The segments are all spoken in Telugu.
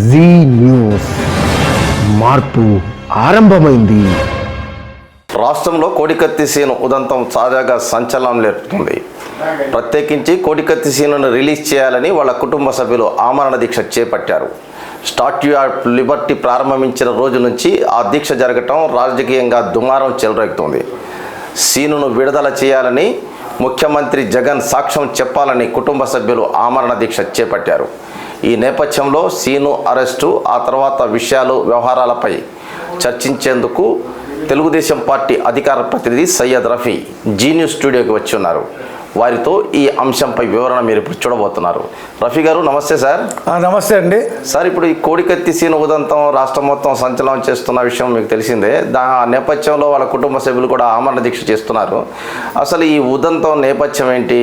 జీ న్యూస్, మార్పు ఆరంభమైంది. రాష్ట్రంలో కోడికత్తి సీను ఉదంతం తాజాగా సంచలనం లేపుతుంది. ప్రత్యేకించి కోడికత్తి సీనును రిలీజ్ చేయాలని వాళ్ళ కుటుంబ సభ్యులు ఆమరణ దీక్ష చేపట్టారు. స్టాట్యూ ఆఫ్ లిబర్టీ ప్రారంభించిన రోజు నుంచి ఆ దీక్ష జరగటం రాజకీయంగా దుమారం చెలరేగుతుంది. సీనును విడుదల చేయాలని ముఖ్యమంత్రి జగన్ సాక్ష్యం చెప్పాలని కుటుంబ సభ్యులు ఆమరణ దీక్ష చేపట్టారు. ఈ నేపథ్యంలో సీను అరెస్టు, ఆ తర్వాత వ్యవహారాలపై చర్చించేందుకు తెలుగుదేశం పార్టీ అధికార ప్రతినిధి సయ్యద్ రఫీ జీ న్యూస్ స్టూడియోకి వచ్చి ఉన్నారు. వారితో ఈ అంశంపై వివరణ మీరు ఇప్పుడు చూడబోతున్నారు. రఫీ గారు నమస్తే సార్. నమస్తే అండి సార్. ఇప్పుడు ఈ కోడికత్తి సీను ఉదంతం రాష్ట్రం మొత్తం సంచలనం చేస్తున్న విషయం మీకు తెలిసిందే. నేపథ్యంలో వాళ్ళ కుటుంబ సభ్యులు కూడా ఆమరణ దీక్ష చేస్తున్నారు. అసలు ఈ ఉదంతం నేపథ్యం ఏంటి?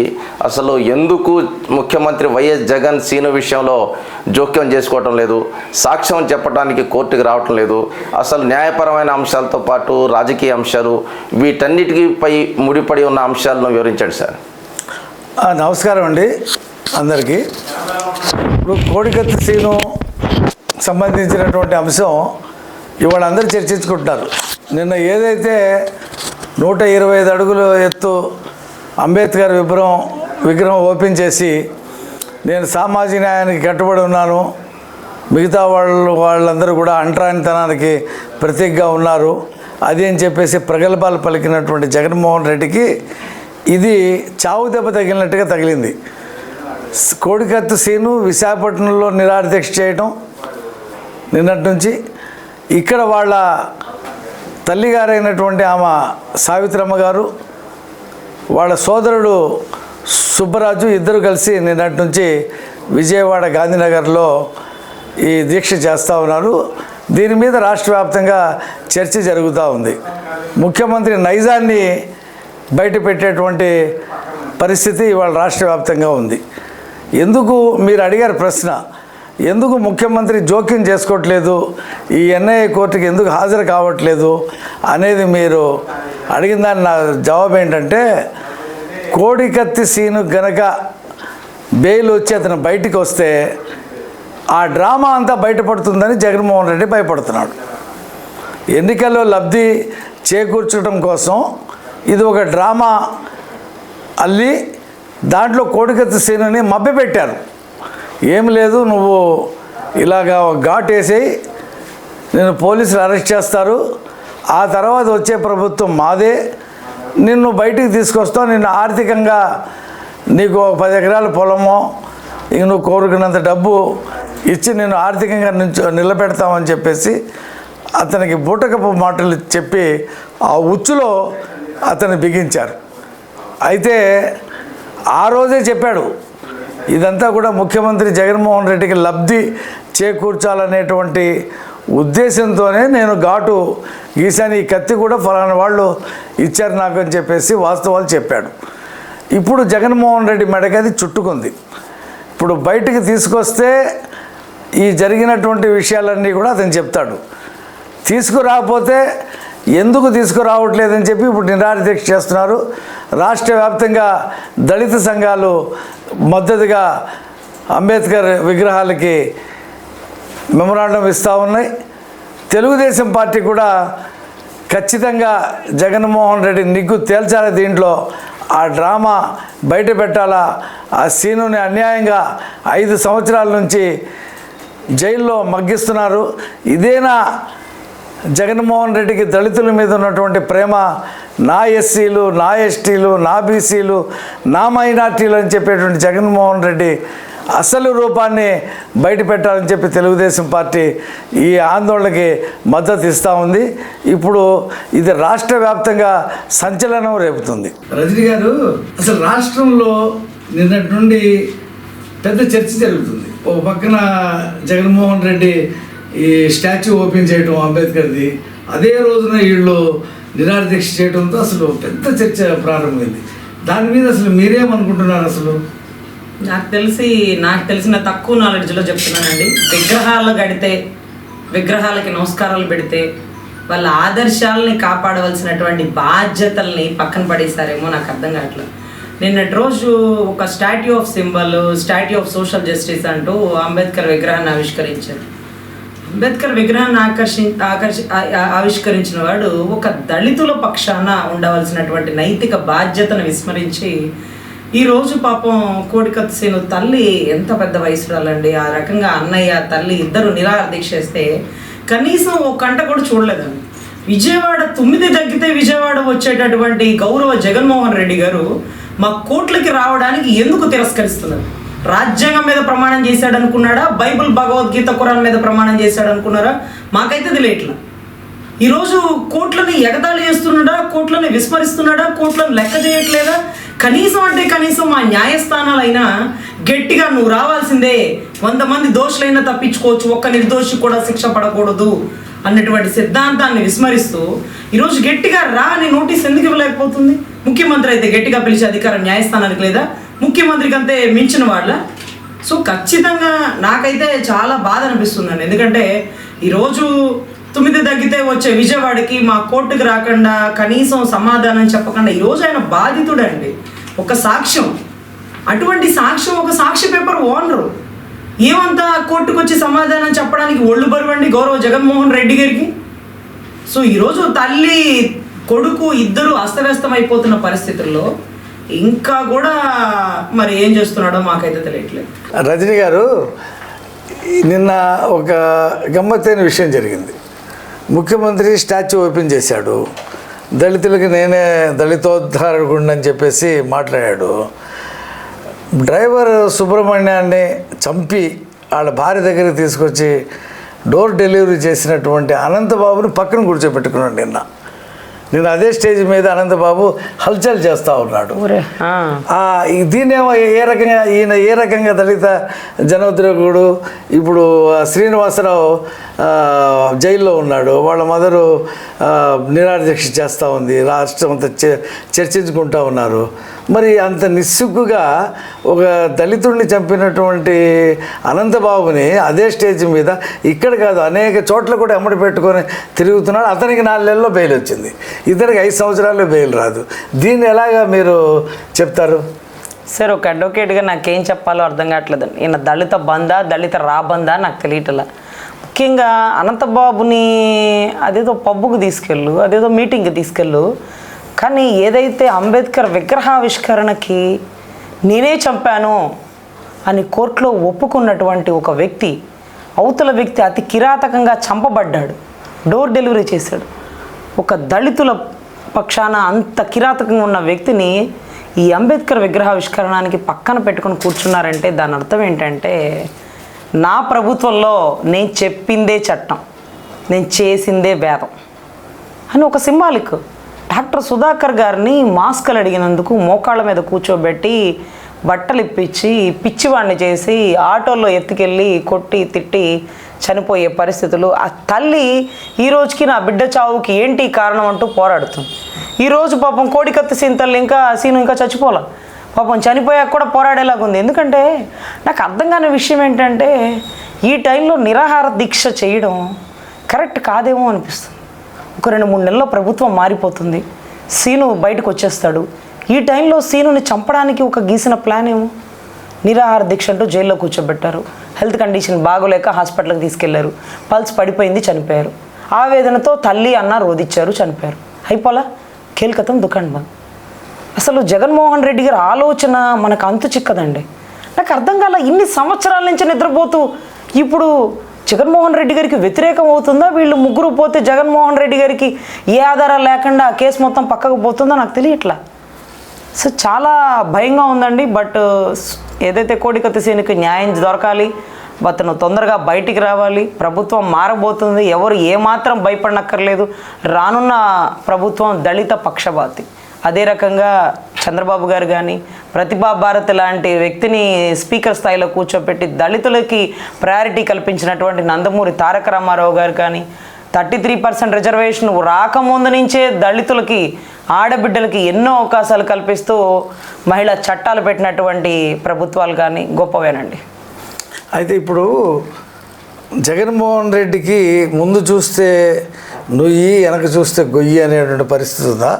అసలు ఎందుకు ముఖ్యమంత్రి వైఎస్ జగన్ సీను విషయంలో జోక్యం చేసుకోవటం లేదు, సాక్ష్యం చెప్పడానికి కోర్టుకు రావటం లేదు? అసలు న్యాయపరమైన అంశాలతో పాటు రాజకీయ అంశాలు వీటన్నిటిపై ముడిపడి ఉన్న అంశాలను వివరించండి సార్. నమస్కారం అండి అందరికీ. ఇప్పుడు కోడికత్తి సీను సంబంధించినటువంటి అంశం ఇవాళ అందరూ చర్చించుకుంటున్నారు. నిన్న ఏదైతే 125 అడుగులు ఎత్తు అంబేద్కర్ విగ్రహం ఓపెన్ చేసి నేను సామాజిక న్యాయానికి కట్టుబడి ఉన్నాను, మిగతా వాళ్ళందరూ కూడా అంటరానితనానికి ప్రతీకగా ఉన్నారు అది అని చెప్పేసి ప్రగల్భాలు పలికినటువంటి జగన్మోహన్ రెడ్డికి ఇది చావు దెబ్బ తగిలినట్టుగా తగిలింది. కోడికత్తి సీను విశాఖపట్నంలో నిరాదీక్ష చేయటం నిన్నటి నుంచి, ఇక్కడ వాళ్ళ తల్లిగారైనటువంటి ఆమె సావిత్రమ్మ గారు, వాళ్ళ సోదరుడు సుబ్బరాజు ఇద్దరు కలిసి నిన్నటి నుంచి విజయవాడ గాంధీనగర్లో ఈ దీక్ష చేస్తూ ఉన్నారు. దీని మీద రాష్ట్ర వ్యాప్తంగా చర్చ జరుగుతూ ఉంది. ముఖ్యమంత్రి నైజాన్ని బయట పెట్టేటువంటి పరిస్థితి ఇవాళ రాష్ట్ర వ్యాప్తంగా ఉంది. ఎందుకు మీరు అడిగారు ప్రశ్న, ఎందుకు ముఖ్యమంత్రి జోక్యం చేసుకోవట్లేదు, ఈ ఎన్ఐఏ కోర్టుకి ఎందుకు హాజరు కావట్లేదు అనేది మీరు అడిగిన దాని నా జవాబు ఏంటంటే, కోడికత్తి సీను గనక బెయిల్ వచ్చి అతను బయటికి వస్తే ఆ డ్రామా అంతా బయటపడుతుందని జగన్మోహన్ రెడ్డి భయపడుతున్నాడు. ఎన్నికల్లో లబ్ధి చేకూర్చడం కోసం ఇది ఒక డ్రామా అల్లి దాంట్లో కోడికత్తి సీనుని మభ్యపెట్టారు. ఏం లేదు, నువ్వు ఇలాగా ఘాట్ వేసేయి, నేను పోలీసులు అరెస్ట్ చేస్తారు, ఆ తర్వాత వచ్చే ప్రభుత్వం మాదే, నిన్ను బయటికి తీసుకొస్తావు, నిన్ను ఆర్థికంగా నీకు 10 ఎకరాల పొలమో ఇక నువ్వు కోరుకున్నంత డబ్బు ఇచ్చి నేను ఆర్థికంగా నిలబెడతామని చెప్పేసి అతనికి బూటకపు మాటలు చెప్పి ఆ ఉచ్చులో అతను బిగించారు. అయితే ఆ రోజే చెప్పాడు, ఇదంతా కూడా ముఖ్యమంత్రి జగన్మోహన్ రెడ్డికి లబ్ధి చేకూర్చాలనేటువంటి ఉద్దేశంతోనే నేను ఘాటు గీసాను, ఈ కత్తి కూడా ఫలానా వాళ్ళు ఇచ్చారు నాకు అని చెప్పేసి వాస్తవాలు చెప్పాడు. ఇప్పుడు జగన్మోహన్ రెడ్డి మెడకి అది చుట్టుకుంది. ఇప్పుడు బయటికి తీసుకొస్తే ఈ జరిగినటువంటి విషయాలన్నీ కూడా అతను చెప్తాడు. తీసుకురాకపోతే ఎందుకు తీసుకురావట్లేదని చెప్పి ఇప్పుడు నిరాదీక్ష చేస్తున్నారు. రాష్ట్ర వ్యాప్తంగా దళిత సంఘాలు మద్దతుగా అంబేద్కర్ విగ్రహాలకి మెమరాండం ఇస్తూ ఉన్నాయి. తెలుగుదేశం పార్టీ కూడా ఖచ్చితంగా జగన్మోహన్ రెడ్డి నిగ్గు తేల్చాలి, దీంట్లో ఆ డ్రామా బయట పెట్టాలా, ఆ సీనుని అన్యాయంగా 5 సంవత్సరాల నుంచి జైల్లో మగ్గిస్తున్నారు. ఇదేనా జగన్మోహన్ రెడ్డికి దళితుల మీద ఉన్నటువంటి ప్రేమ? నా ఎస్సీలు, నా ఎస్టీలు, నా బీసీలు, నా మైనార్టీలు అని చెప్పేటువంటి జగన్మోహన్ రెడ్డి అసలు రూపాన్ని బయట పెట్టాలని చెప్పి తెలుగుదేశం పార్టీ ఈ ఆందోళనకి మద్దతు ఇస్తూ ఉంది. ఇప్పుడు ఇది రాష్ట్ర వ్యాప్తంగా సంచలనం రేపుతుంది. రజనీ గారు, అసలు రాష్ట్రంలో నిన్నటి నుండి పెద్ద చర్చ జరుగుతుంది. ఒక పక్కన జగన్మోహన్ రెడ్డి ఈ స్టాచ్యూ ఓపెన్ చేయడం అంబేద్కర్ది, అదే రోజున వీళ్ళు నిరాదీక్ష చేయడంతో అసలు పెద్ద చర్చ ప్రారంభమైంది. దాని మీద అసలు మీరేమనుకుంటున్నారు? అసలు నాకు తెలిసిన తక్కువ నాలెడ్జ్లో చెప్తున్నానండి. విగ్రహాలు గడితే, విగ్రహాలకి నమస్కారాలు పెడితే వాళ్ళ ఆదర్శాలని కాపాడవలసినటువంటి బాధ్యతల్ని పక్కన పడేశారేమో నాకు అర్థం కావట్లేదు. నిన్నటి రోజు ఒక statue of symbol, statue of social justice అంటూ అంబేద్కర్ విగ్రహాన్ని ఆవిష్కరించారు. అంబేద్కర్ విగ్రహాన్ని ఆవిష్కరించిన వాడు ఒక దళితుల పక్షాన ఉండవలసినటువంటి నైతిక బాధ్యతను విస్మరించి ఈరోజు పాపం కోడికత్తి సీను తల్లి ఎంత పెద్ద వయసురాలండి, ఆ రకంగా అన్నయ్య తల్లి ఇద్దరు నిరాహార దీక్ష చేస్తే కనీసం ఒక గంట కూడా చూడలేదండి. విజయవాడ 9 తగ్గితే విజయవాడ వచ్చేటటువంటి గౌరవ జగన్మోహన్ రెడ్డి గారు మా కోట్లకి రావడానికి ఎందుకు తిరస్కరిస్తున్నారు? రాజ్యాంగం మీద ప్రమాణం చేశాడు అనుకున్నాడా, బైబిల్ భగవద్గీత ఖురాన్ మీద ప్రమాణం చేశాడు అనుకున్నారా? మాకైతే తెలియట్లా. ఈరోజు కోట్లని ఎగతాళి చేస్తున్నాడా, కోట్లని విస్మరిస్తున్నాడా, కోట్లను లెక్క చేయట్లేదా? కనీసం అంటే కనీసం మా న్యాయస్థానాలైనా గట్టిగా నువ్వు రావాల్సిందే, 100 మంది దోషులైనా తప్పించుకోవచ్చు, ఒక్క నిర్దోషి కూడా శిక్ష పడకూడదు అన్నటువంటి సిద్ధాంతాన్ని విస్మరిస్తూ ఈరోజు గట్టిగా రా అని నోటీస్ ఎందుకు ఇవ్వలేకపోతుంది? ముఖ్యమంత్రి అయితే గట్టిగా పిలిచే అధికారం న్యాయస్థానానికి లేదా? ముఖ్యమంత్రికి అంతే మించిన వాళ్ళ? సో ఖచ్చితంగా నాకైతే చాలా బాధ అనిపిస్తుందండి. ఎందుకంటే ఈరోజు 9 తగ్గితే వచ్చే విజయవాడకి మా కోర్టుకు రాకుండా కనీసం సమాధానం చెప్పకుండా ఈరోజు ఆయన బాధితుడండి. ఒక సాక్ష్యం, అటువంటి సాక్ష్యం, ఒక సాక్షి పేపర్ ఓనరు ఏమంతా కోర్టుకు వచ్చి సమాధానం చెప్పడానికి ఒళ్ళు బరువండి గౌరవ జగన్మోహన్ రెడ్డి గారికి. సో ఈరోజు తల్లి కొడుకు ఇద్దరు అస్తవ్యస్తమైపోతున్న పరిస్థితుల్లో ఇంకా కూడా మరి ఏం చేస్తున్నాడో మాకైతే తెలియట్లేదు. రజనీ గారు, నిన్న ఒక గమ్మత్తైన విషయం జరిగింది. ముఖ్యమంత్రి స్టాచ్యూ ఓపెన్ చేశాడు, దళితులకి నేనే దళితోద్ధారకుడిని అని చెప్పేసి మాట్లాడాడు. డ్రైవర్ సుబ్రహ్మణ్యాన్ని చంపి వాళ్ళ భార్య దగ్గరికి తీసుకొచ్చి డోర్ డెలివరీ చేసినటువంటి అనంతబాబుని పక్కన కూర్చోబెట్టుకున్నాడు. నిన్న అదే స్టేజ్ మీద అనంతబాబు హల్చల్ చేస్తూ ఉన్నాడు. దీన్నేమో ఈయన ఏ రకంగా దళిత జనోద్యోగుడు, ఇప్పుడు శ్రీనివాసరావు జైల్లో ఉన్నాడు, వాళ్ళ మదరు నిరాదీక్ష చేస్తూ ఉంది, రాష్ట్రం అంతా చర్చించుకుంటూ ఉన్నారు. మరి అంత నిస్సిగ్గుగా ఒక దళితుడిని చంపినటువంటి అనంతబాబుని అదే స్టేజ్ మీద ఇక్కడ కాదు అనేక చోట్ల కూడా ఎమ్మడి పెట్టుకొని తిరుగుతున్నాడు. అతనికి 4 నెలల్లో బెయిల్ వచ్చింది, ఇతనికి 5 సంవత్సరాల్లో బెయిల్ రాదు. దీన్ని ఎలాగా మీరు చెప్తారు? సార్, ఒక అడ్వకేట్గా నాకేం చెప్పాలో అర్థం కావట్లేదండి. ఈయన దళిత బందా, దళిత రాబందా నాకు తెలియట్లా. ముఖ్యంగా అనంతబాబుని అదేదో పబ్బుకు తీసుకెళ్ళు, అదేదో మీటింగ్కి తీసుకెళ్ళు, కానీ ఏదైతే అంబేద్కర్ విగ్రహావిష్కరణకి నేనే చంపాను అని కోర్టులో ఒప్పుకున్నటువంటి ఒక వ్యక్తి, అవతల వ్యక్తి అతి కిరాతకంగా చంపబడ్డాడు, డోర్ డెలివరీ చేశాడు. ఒక దళితుల పక్షాన అంత కిరాతకంగా ఉన్న వ్యక్తిని ఈ అంబేద్కర్ విగ్రహావిష్కరణానికి పక్కన పెట్టుకుని కూర్చున్నారంటే దాని అర్థం ఏంటంటే, నా ప్రభుత్వంలో నేను చెప్పిందే చట్టం, నేను చేసిందే వేదం అని ఒక సింబాలిక్. డాక్టర్ సుధాకర్ గారిని మాస్కులు అడిగినందుకు మోకాళ్ళ మీద కూర్చోబెట్టి బట్టలు ఇప్పించి పిచ్చివాడిని చేసి ఆటోల్లో ఎత్తుకెళ్ళి కొట్టి తిట్టి చనిపోయే పరిస్థితులు. ఆ తల్లి ఈ రోజుకి నా బిడ్డ చావుకి ఏంటి కారణం అంటూ పోరాడుతుంది. ఈరోజు పాపం కోడికత్తి సీన్ తల్లి సీను ఇంకా చచ్చిపోలే, పాపం చనిపోయాక కూడా పోరాడేలాగా ఉంది. ఎందుకంటే నాకు అర్థం కాని విషయం ఏంటంటే, ఈ టైంలో నిరాహార దీక్ష చేయడం కరెక్ట్ కాదేమో అనిపిస్తుంది. ఒక 2-3 నెలల్లో ప్రభుత్వం మారిపోతుంది, సీను బయటకు వచ్చేస్తాడు. ఈ టైంలో సీనుని చంపడానికి ఒక గీసిన ప్లాన్ ఏమో. నిరాహార దీక్ష అంటూ జైల్లో కూర్చోబెట్టారు, హెల్త్ కండిషన్ బాగోలేక హాస్పిటల్కి తీసుకెళ్లారు, పల్స్ పడిపోయింది, చనిపోయారు. ఆవేదనతో తల్లి అన్న రోధిచ్చారు, చనిపోయారు. అయిపోలా, కేల్కతం దుకాణం బంద్. అసలు జగన్మోహన్ రెడ్డి గారి ఆలోచన మనకు అంతు చిక్కదండి. నాకు అర్థం కాల, ఇన్ని సంవత్సరాల నుంచి నిద్రపోతూ ఇప్పుడు జగన్మోహన్ రెడ్డి గారికి వ్యతిరేకం అవుతుందా? వీళ్ళు ముగ్గురు పోతే జగన్మోహన్ రెడ్డి గారికి ఏ ఆధారాలు లేకుండా కేసు మొత్తం పక్కకు పోతుందో నాకు తెలియట్లా. సో చాలా భయంగా ఉందండి. బట్ ఏదైతే కోడికత్తి సీనుకి న్యాయం దొరకాలి, అతను తొందరగా బయటికి రావాలి. ప్రభుత్వం మారబోతుంది, ఎవరు ఏమాత్రం భయపడనక్కర్లేదు. రానున్న ప్రభుత్వం దళిత పక్షపాతి. అదే రకంగా చంద్రబాబు గారు కానీ ప్రతిభా భారత్ లాంటి వ్యక్తిని స్పీకర్ స్థాయిలో కూర్చోపెట్టి దళితులకి ప్రయారిటీ కల్పించినటువంటి నందమూరి తారక రామారావు గారు కానీ 33% రిజర్వేషన్ రాకముందు నుంచే దళితులకి, ఆడబిడ్డలకి ఎన్నో అవకాశాలు కల్పిస్తూ మహిళా చట్టాలు పెట్టినటువంటి ప్రభుత్వాలు కానీ గొప్పవేనండి. అయితే ఇప్పుడు జగన్మోహన్ రెడ్డికి ముందు చూస్తే నుయ్యి, వెనక చూస్తే గొయ్యి అనేటువంటి పరిస్థితి ఉందా?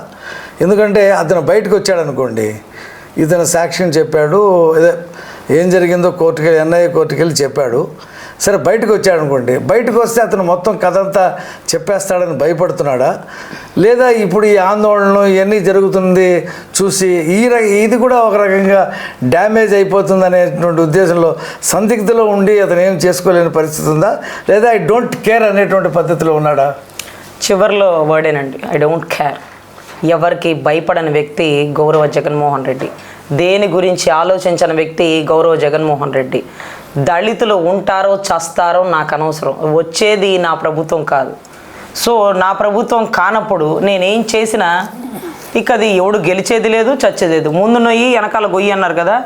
ఎందుకంటే అతను బయటకు వచ్చాడనుకోండి, ఇతను సాక్ష్యం చెప్పాడు, ఏం జరిగిందో కోర్టుకెళ్ళి ఎన్ఐఏ కోర్టుకెళ్ళి చెప్పాడు. సరే బయటకు వచ్చాడు అనుకోండి, బయటకు వస్తే అతను మొత్తం కథ అంతా చెప్పేస్తాడని భయపడుతున్నాడా, లేదా ఇప్పుడు ఈ ఆందోళనలు ఇవన్నీ జరుగుతుంది చూసి ఇది కూడా ఒక రకంగా డ్యామేజ్ అయిపోతుంది అనేటువంటి ఉద్దేశంలో సందిగ్ధలో ఉండి అతను ఏం చేసుకోలేని పరిస్థితి ఉందా, లేదా ఐ డోంట్ కేర్ అనేటువంటి పద్ధతిలో ఉన్నాడా? చివరిలో వర్డేనండి, ఐ డోంట్ కేర్. ఎవరికి భయపడని వ్యక్తి గౌరవ జగన్మోహన్ రెడ్డి. దేని గురించి ఆలోచించని వ్యక్తి గౌరవ జగన్మోహన్ రెడ్డి. దళితులు ఉంటారో చస్తారో నాకు అనవసరం, వచ్చేది నా ప్రభుత్వం కాదు. సో నా ప్రభుత్వం కానప్పుడు నేనేం చేసినా ఇక అది ఎవడు గెలిచేది లేదు, చచ్చేది లేదు. ముందు నొయ్యి వెనకాల గొయ్యి అన్నారు కదా,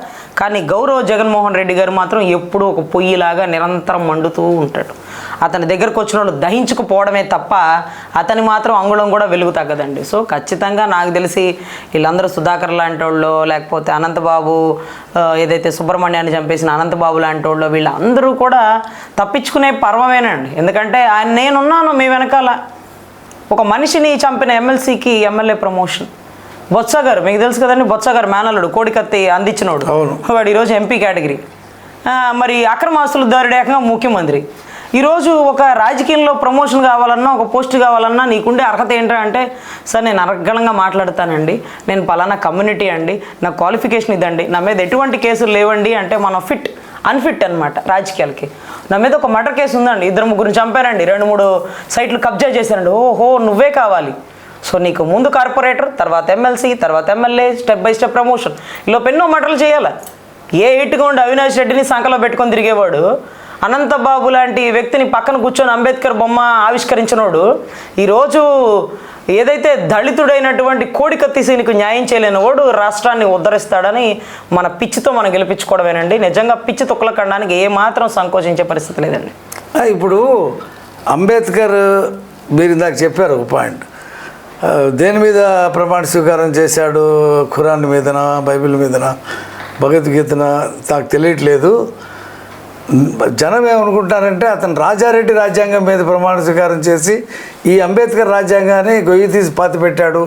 కానీ గౌరవ జగన్మోహన్ రెడ్డి గారు మాత్రం ఎప్పుడూ ఒక పొయ్యిలాగా నిరంతరం మండుతూ ఉంటాడు. అతని దగ్గరకు వచ్చిన వాళ్ళు దహించుకుపోవడమే తప్ప అతని మాత్రం అంగుళం కూడా వెలుగు తగ్గదండి. సో ఖచ్చితంగా నాకు తెలిసి వీళ్ళందరూ సుధాకర్ లాంటి వాళ్ళు, లేకపోతే అనంతబాబు, ఏదైతే సుబ్రహ్మణ్యాన్ని చంపేసిన అనంతబాబు లాంటి వాళ్ళు, వీళ్ళందరూ కూడా తప్పించుకునే పర్వమేనండి. ఎందుకంటే నేనున్నాను మీ వెనకాల. ఒక మనిషిని చంపిన ఎమ్మెల్సీకి ఎమ్మెల్యే ప్రమోషన్. బొత్స గారు మీకు తెలుసు కదండి, బొత్స గారు మేనల్లుడు, కోడికత్తి అందించినోడు, వాడు ఈరోజు ఎంపీ కేటగిరీ. మరి అక్రమాస్తుల దారుడేకంగా ముఖ్యమంత్రి. ఈరోజు ఒక రాజకీయంలో ప్రమోషన్ కావాలన్నా, ఒక పోస్ట్ కావాలన్నా నీకుండే అర్హత ఏంటంటే, సార్ నేను అనర్గళంగా మాట్లాడతానండి, నేను పలానా కమ్యూనిటీ అండి, నా క్వాలిఫికేషన్ ఇదండి, నా మీద ఎటువంటి కేసులు లేవండి అంటే మనం అన్ఫిట్ అనమాట రాజకీయాలకి. నా మీద ఒక మర్డర్ కేసు ఉందండి, 2-3 చంపారండి, 2-3 సైట్లు కబ్జా చేశారండి, ఓహో నువ్వే కావాలి. సో నీకు ముందు కార్పొరేటర్, తర్వాత ఎమ్మెల్సీ, తర్వాత MLA, step by step promotion. ఇలా ఎన్నో మర్డర్లు చేయాలి. ఏ ఇటుగా ఉండి అవినాష్ రెడ్డిని సంకలో పెట్టుకొని తిరిగేవాడు, అనంతబాబు లాంటి వ్యక్తిని పక్కన కూర్చొని అంబేద్కర్ బొమ్మ ఆవిష్కరించినోడు ఈరోజు ఏదైతే దళితుడైనటువంటి కోడికత్తి సీనుకు న్యాయం చేయలేని వాడు రాష్ట్రాన్ని ఉద్ధరిస్తాడని మన పిచ్చితో మనం గెలిపించుకోవడమేనండి. నిజంగా పిచ్చి తొక్కల కనడానికి ఏమాత్రం సంకోచించే పరిస్థితి లేదండి. ఇప్పుడు అంబేద్కర్ మీరు ఇందాక చెప్పారు ఒక పాయింట్, దేని మీద ప్రమాణ స్వీకారం చేశాడు, ఖురాన్ మీదనా, బైబిల్ మీదనా, భగవద్గీతన నాకు తెలియట్లేదు. జనం ఏమనుకుంటారంటే అతను రాజారెడ్డి రాజ్యాంగం మీద ప్రమాణ స్వీకారం చేసి ఈ అంబేద్కర్ రాజ్యాంగాన్ని గొయ్యి తీసి పాతి పెట్టాడు,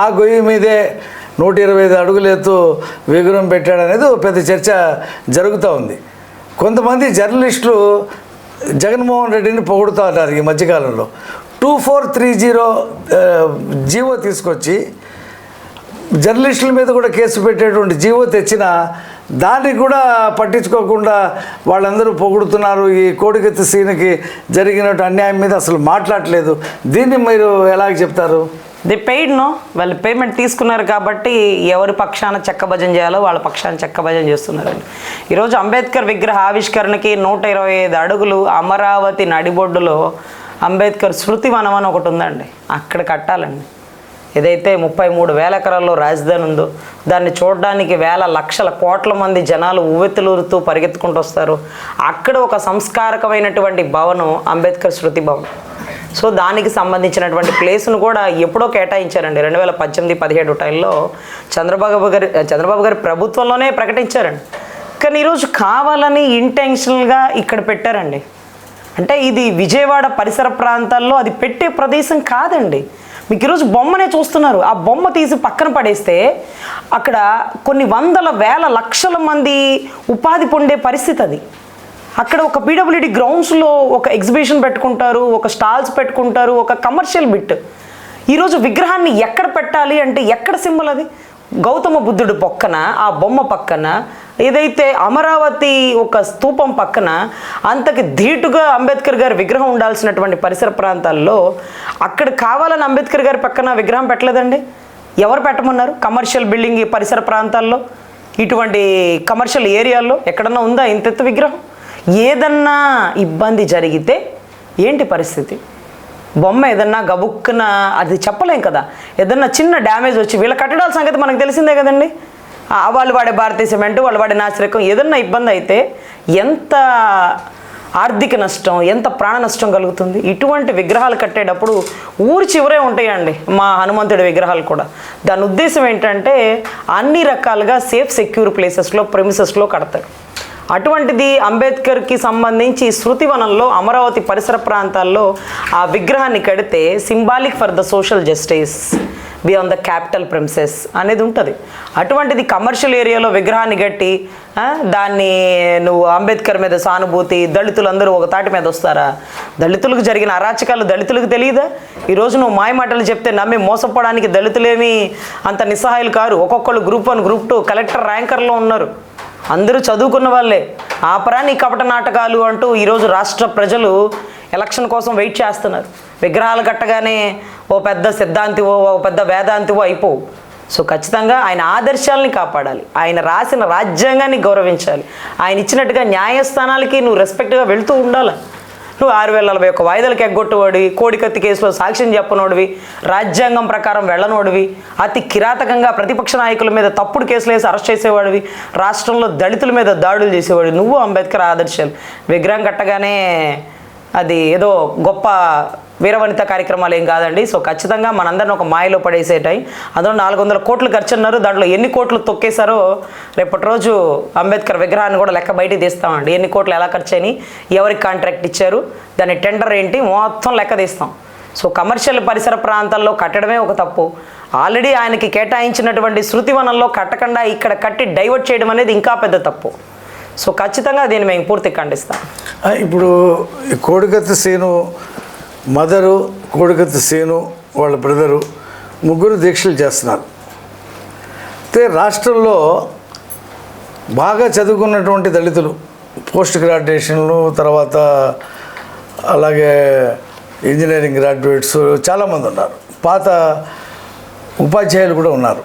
ఆ గొయ్యి మీదే 125 అడుగులు ఎత్తు విగ్రహం పెట్టాడు అనేది పెద్ద చర్చ జరుగుతూ ఉంది. కొంతమంది జర్నలిస్టులు జగన్మోహన్ రెడ్డిని పొగుడుతూ ఉన్నారు ఈ మధ్యకాలంలో. 2430 జీవో తీసుకొచ్చి జర్నలిస్టుల మీద కూడా కేసు పెట్టేటువంటి జీవో తెచ్చిన దాన్ని కూడా పట్టించుకోకుండా వాళ్ళందరూ పొగుడుతున్నారు. ఈ కోడికత్తి సీనుకి జరిగినట్టు అన్యాయం మీద అసలు మాట్లాడలేదు. దీన్ని మీరు ఎలాగ చెప్తారు? ది పెయిడ్ నో, వాళ్ళు పేమెంట్ తీసుకున్నారు కాబట్టి ఎవరి పక్షాన చెక్కభజన చేయాలో వాళ్ళ పక్షాన చెక్కభజన చేస్తున్నారండి. ఈరోజు అంబేద్కర్ విగ్రహ ఆవిష్కరణకి 125 అడుగులు అమరావతి నడిబొడ్డులో అంబేద్కర్ శృతి వనం అని ఒకటి ఉందండి, అక్కడ కట్టాలండి. ఏదైతే 33,000 ఎకరాల్లో రాజధాని ఉందో దాన్ని చూడడానికి వేల లక్షల కోట్ల మంది జనాలు ఉవ్వెత్తులూరుతూ పరిగెత్తుకుంటూ వస్తారు. అక్కడ ఒక సంస్కారకమైనటువంటి భవనం అంబేద్కర్ శృతి భవనం. సో దానికి సంబంధించినటువంటి ప్లేస్ను కూడా ఎప్పుడో కేటాయించారండి, 2018-17 టైంలో చంద్రబాబు గారి ప్రభుత్వంలోనే ప్రకటించారండి. కానీ ఈరోజు కావాలని ఇంటెన్షనల్గా ఇక్కడ పెట్టారండి. అంటే ఇది విజయవాడ పరిసర ప్రాంతాల్లో అది పెట్టే ప్రదేశం కాదండి. మీకు ఈరోజు బొమ్మనే చూస్తున్నారు, ఆ బొమ్మ తీసి పక్కన పడేస్తే అక్కడ కొన్ని వందల వేల లక్షల మంది ఉపాధి పొందే పరిస్థితి అది. అక్కడ ఒక పీడబ్ల్యూడి గ్రౌండ్స్లో ఒక ఎగ్జిబిషన్ పెట్టుకుంటారు, ఒక స్టాల్స్ పెట్టుకుంటారు, ఒక కమర్షియల్ బిట్. ఈరోజు విగ్రహాన్ని ఎక్కడ పెట్టాలి అంటే ఎక్కడ సింబల్ అది? గౌతమ బుద్ధుడు పక్కన, ఆ బొమ్మ పక్కన, ఏదైతే అమరావతి ఒక స్తూపం పక్కన అంతకి ధీటుగా అంబేద్కర్ గారి విగ్రహం ఉండాల్సినటువంటి పరిసర ప్రాంతాల్లో అక్కడ కావాలని అంబేద్కర్ గారి పక్కన విగ్రహం పెట్టలేదండి. ఎవరు పెట్టమన్నారు? కమర్షియల్ బిల్డింగ్ ఈ పరిసర ప్రాంతాల్లో, ఇటువంటి కమర్షియల్ ఏరియాల్లో ఎక్కడన్నా ఉందా ఇంత విగ్రహం? ఏదన్నా ఇబ్బంది జరిగితే ఏంటి పరిస్థితి? బొమ్మ ఏదన్నా గబుక్కున అది చెప్పలేం కదా. ఏదన్నా చిన్న డ్యామేజ్ వచ్చి వీళ్ళ కట్టడాల సంగతి మనకు తెలిసిందే కదండి. వాళ్ళు వాడే భారతీయ సిమెంట్, వాళ్ళు వాడే నాసిరకం, ఏదన్నా ఇబ్బంది అయితే ఎంత ఆర్థిక నష్టం, ఎంత ప్రాణ నష్టం కలుగుతుంది. ఇటువంటి విగ్రహాలు కట్టేటప్పుడు ఊరి చివరే ఉంటాయండి మా హనుమంతుడి విగ్రహాలు కూడా. దాని ఉద్దేశం ఏంటంటే అన్ని రకాలుగా సేఫ్ సెక్యూర్ ప్లేసెస్లో, ప్రెమిసెస్లో కడతారు. అటువంటిది అంబేద్కర్కి సంబంధించి శృతివనంలో అమరావతి పరిసర ప్రాంతాల్లో ఆ విగ్రహాన్ని కడితే symbolic for the social justice beyond the capital princess అనేది ఉంటుంది. అటువంటిది కమర్షియల్ ఏరియాలో విగ్రహాన్ని కట్టి దాన్ని నువ్వు అంబేద్కర్ మీద సానుభూతి, దళితులందరూ ఒక తాటి మీద వస్తారా? దళితులకు జరిగిన అరాచకాలు దళితులకు తెలియదా? ఈరోజు నువ్వు మాయమాటలు చెప్తే నమ్మి మోసపోవడానికి దళితులేమీ అంత నిస్సహాయులు కారు. ఒక్కొక్కళ్ళు గ్రూప్ 1, గ్రూప్ 2 కలెక్టర్ ర్యాంకర్లో ఉన్నారు. అందరూ చదువుకున్న వాళ్ళే. ఆపరా నీ కపట నాటకాలు అంటూ ఈరోజు రాష్ట్ర ప్రజలు ఎలక్షన్ కోసం వెయిట్ చేస్తున్నారు. విగ్రహాలు కట్టగానే ఓ పెద్ద సిద్ధాంతివో ఓ పెద్ద వేదాంతివో అయిపోవు. సో ఖచ్చితంగా ఆయన ఆదర్శాలని కాపాడాలి, ఆయన రాసిన రాజ్యాంగాన్ని గౌరవించాలి, ఆయన ఇచ్చినట్టుగా న్యాయస్థానాలకి నువ్వు రెస్పెక్ట్గా వెళుతూ ఉండాలి. నువ్వు 6041 వాయిదాలకు ఎగ్గొట్టువాడివి, కోడికత్తి కేసులో సాక్ష్యం చెప్పనోడివి, రాజ్యాంగం ప్రకారం వెళ్ళనోడివి, అతి కిరాతకంగా ప్రతిపక్ష నాయకుల మీద తప్పుడు కేసులు వేసి అరెస్ట్ చేసేవాడివి, రాష్ట్రంలో దళితుల మీద దాడులు చేసేవాడివి. నువ్వు అంబేద్కర్ ఆదర్శాలు విగ్రహం కట్టగానే అది ఏదో గొప్ప వీరవనిత కార్యక్రమాలు ఏం కాదండి. సో ఖచ్చితంగా మనందరిని ఒక మాయలో పడేసేటాయి. అందులో 400 కోట్లు ఖర్చు అన్నారు. దాంట్లో ఎన్ని కోట్లు తొక్కేశారో రేపటి రోజు అంబేద్కర్ విగ్రహాన్ని కూడా లెక్క బయటికి తీస్తామండి. ఎన్ని కోట్లు ఎలా ఖర్చు అయినాయి, ఎవరికి కాంట్రాక్ట్ ఇచ్చారు, దాని టెండర్ ఏంటి, మొత్తం లెక్క తీస్తాం. సో కమర్షియల్ పరిసర ప్రాంతాల్లో కట్టడమే ఒక తప్పు. ఆల్రెడీ ఆయనకి కేటాయించినటువంటి శృతివనంలో కట్టకుండా ఇక్కడ కట్టి డైవర్ట్ చేయడం అనేది ఇంకా పెద్ద తప్పు. సో ఖచ్చితంగా దీన్ని మేము పూర్తి ఖండిస్తాం. ఇప్పుడు కోడికత్తి సీను మదరు, కోడికత్తి సీను వాళ్ళ బ్రదరు ముగ్గురు దీక్షలు చేస్తున్నారు. అయితే రాష్ట్రంలో బాగా చదువుకున్నటువంటి దళితులు పోస్ట్ గ్రాడ్యుయేషన్లు, తర్వాత అలాగే ఇంజనీరింగ్ గ్రాడ్యుయేట్స్ చాలామంది ఉన్నారు. పాత ఉపాధ్యాయులు కూడా ఉన్నారు.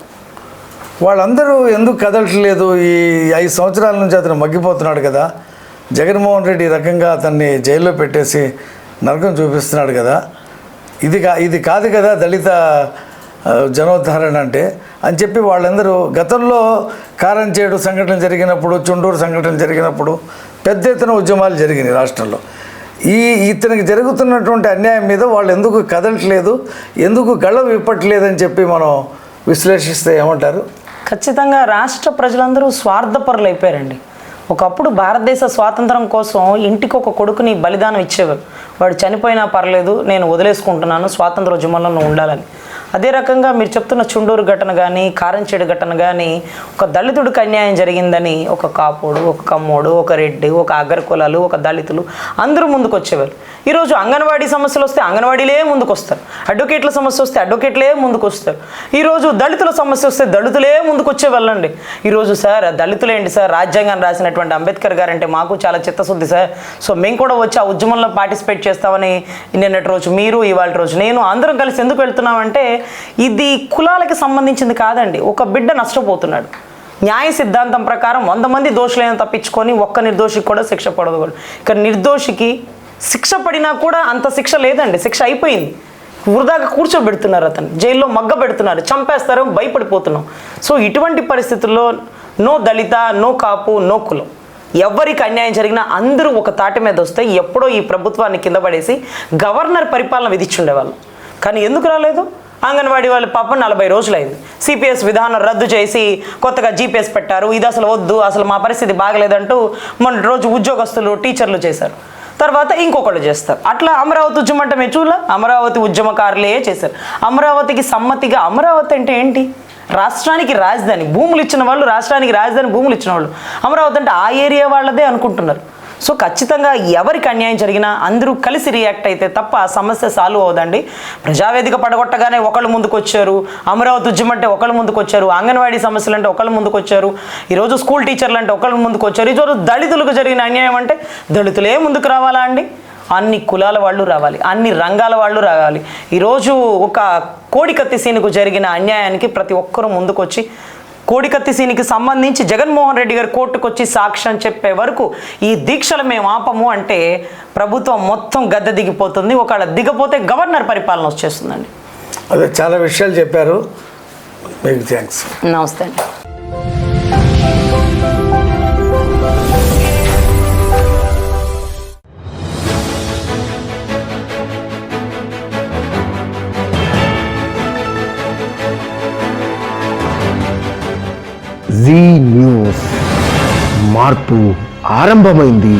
వాళ్ళందరూ ఎందుకు కదలట్లేదు? ఈ 5 సంవత్సరాల నుంచి అతను మగ్గిపోతున్నాడు కదా. జగన్మోహన్ రెడ్డి ఈ రకంగా అతన్ని జైల్లో పెట్టేసి నరకం చూపిస్తున్నాడు కదా. ఇది కాదు కదా దళిత జనోద్ధరణ అంటే అని చెప్పి వాళ్ళందరూ గతంలో కారంచేడు సంఘటన జరిగినప్పుడు, చుండూరు సంఘటన జరిగినప్పుడు పెద్ద ఎత్తున ఉద్యమాలు జరిగినాయి రాష్ట్రంలో. ఇతనికి జరుగుతున్నటువంటి అన్యాయం మీద వాళ్ళు ఎందుకు కదలట్లేదు, ఎందుకు గళ్ళ విప్పట్లేదని చెప్పి మనం విశ్లేషిస్తే ఏమంటారు? ఖచ్చితంగా రాష్ట్ర ప్రజలందరూ స్వార్థపరులు అయిపోయారండి. ఒకప్పుడు భారతదేశ స్వాతంత్రం కోసం ఇంటికి ఒక కొడుకుని బలిదానం ఇచ్చేవారు. వాడు చనిపోయినా పర్లేదు, నేను వదిలేసుకుంటున్నాను, స్వాతంత్ర ఉద్యమంలో నువ్వు ఉండాలని. అదే రకంగా మీరు చెప్తున్న చుండూరు ఘటన కానీ, కారంచేడు ఘటన కానీ, ఒక దళితుడికి అన్యాయం జరిగిందని ఒక కాపోడు, ఒక కమ్మోడు, ఒక రెడ్డి, ఒక అగ్ర కులాలు, ఒక దళితులు అందరూ ముందుకు వచ్చేవారు. ఈరోజు అంగన్వాడీ సమస్యలు వస్తే అంగన్వాడీలే ముందుకు వస్తారు, అడ్వకేట్ల సమస్య వస్తే అడ్వకేట్లే ముందుకు వస్తారు. ఈరోజు దళితుల సమస్య వస్తే దళితులే ముందుకు వచ్చేవాళ్ళండి. ఈరోజు సార్ దళితులేంటి సార్, రాజ్యాంగాన్ని రాసినటువంటి అంబేద్కర్ గారు అంటే మాకు చాలా చిత్తశుద్ధి సార్. సో మేము కూడా వచ్చి ఆ ఉద్యమంలో పార్టిసిపేట్ చేస్తామని నిన్నటి రోజు మీరు, ఇవాళ రోజు నేను అందరం కలిసి ఎందుకు వెళ్తున్నామంటే ఇది కులాలకి సంబంధించింది కాదండి. ఒక బిడ్డ నష్టపోతున్నాడు. న్యాయ సిద్ధాంతం ప్రకారం 100 మంది దోషులైన తప్పించుకొని ఒక్క నిర్దోషికి కూడా శిక్ష పడదు. ఇక్కడ నిర్దోషికి శిక్ష పడినా కూడా అంత శిక్ష లేదండి, శిక్ష అయిపోయింది. వృధాగా కూర్చోబెడుతున్నారు, అతను జైల్లో మగ్గ పెడుతున్నారు, చంపేస్తారు, భయపడిపోతున్నాం. సో ఇటువంటి పరిస్థితుల్లో నో దళిత, నో కాపు, నో కులం, ఎవరికి అన్యాయం జరిగినా అందరూ ఒక తాటి మీద వస్తే ఎప్పుడో ఈ ప్రభుత్వాన్ని కింద పడేసి గవర్నర్ పరిపాలన విధించుండేవాళ్ళు. కానీ ఎందుకు రాలేదు? అంగన్వాడీ వాళ్ళు పాపం 40 రోజులైంది. సిపిఎస్ విధానం రద్దు చేసి కొత్తగా జీపీఎస్ పెట్టారు. ఇది అసలు వద్దు, అసలు మా పరిస్థితి బాగలేదంటూ మొన్న రోజు ఉద్యోగస్తులు, టీచర్లు చేశారు. తర్వాత ఇంకొకళ్ళు చేస్తారు. అట్లా అమరావతి ఉద్యమం అంటే మేము చూడాల, అమరావతి ఉద్యమకారులే చేశారు. అమరావతికి సమ్మతిగా, అమరావతి అంటే ఏంటి? రాష్ట్రానికి రాజధాని, భూములు ఇచ్చిన వాళ్ళు, రాష్ట్రానికి రాజధాని భూములు ఇచ్చిన వాళ్ళు. అమరావతి అంటే ఆ ఏరియా వాళ్ళదే అనుకుంటున్నారు. సో ఖచ్చితంగా ఎవరికి అన్యాయం జరిగినా అందరూ కలిసి రియాక్ట్ అయితే తప్ప ఆ సమస్య సాల్వ్ అవుదండి. ప్రజావేదిక పడగొట్టగానే ఒకళ్ళు ముందుకు వచ్చారు, అమరావతి ఉద్యమం అంటే ఒకళ్ళు ముందుకు వచ్చారు, అంగన్వాడీ సమస్యలు అంటే ఒకళ్ళు ముందుకు వచ్చారు, ఈరోజు స్కూల్ టీచర్లు అంటే ఒకళ్ళు ముందుకు వచ్చారు. ఈరోజు దళితులకు జరిగిన అన్యాయం అంటే దళితులే ముందుకు రావాలా అండి? అన్ని కులాల వాళ్ళు రావాలి, అన్ని రంగాల వాళ్ళు రావాలి. ఈరోజు ఒక కోడికత్తి సీనుకు జరిగిన అన్యాయానికి ప్రతి ఒక్కరూ ముందుకొచ్చి కోడికత్తి సీనికి సంబంధించి జగన్మోహన్ రెడ్డి గారు కోర్టుకు వచ్చి సాక్ష్యం చెప్పే వరకు ఈ దీక్షలు మేము ఆపము అంటే ప్రభుత్వం మొత్తం గద్దె దిగిపోతుంది. ఒకవేళ దిగపోతే గవర్నర్ పరిపాలన వచ్చేస్తుందండి. అదే చాలా విషయాలు చెప్పారు, మీకు థ్యాంక్స్. నమస్తే అండి. జీ న్యూస్, మార్పు ఆరంభమైంది.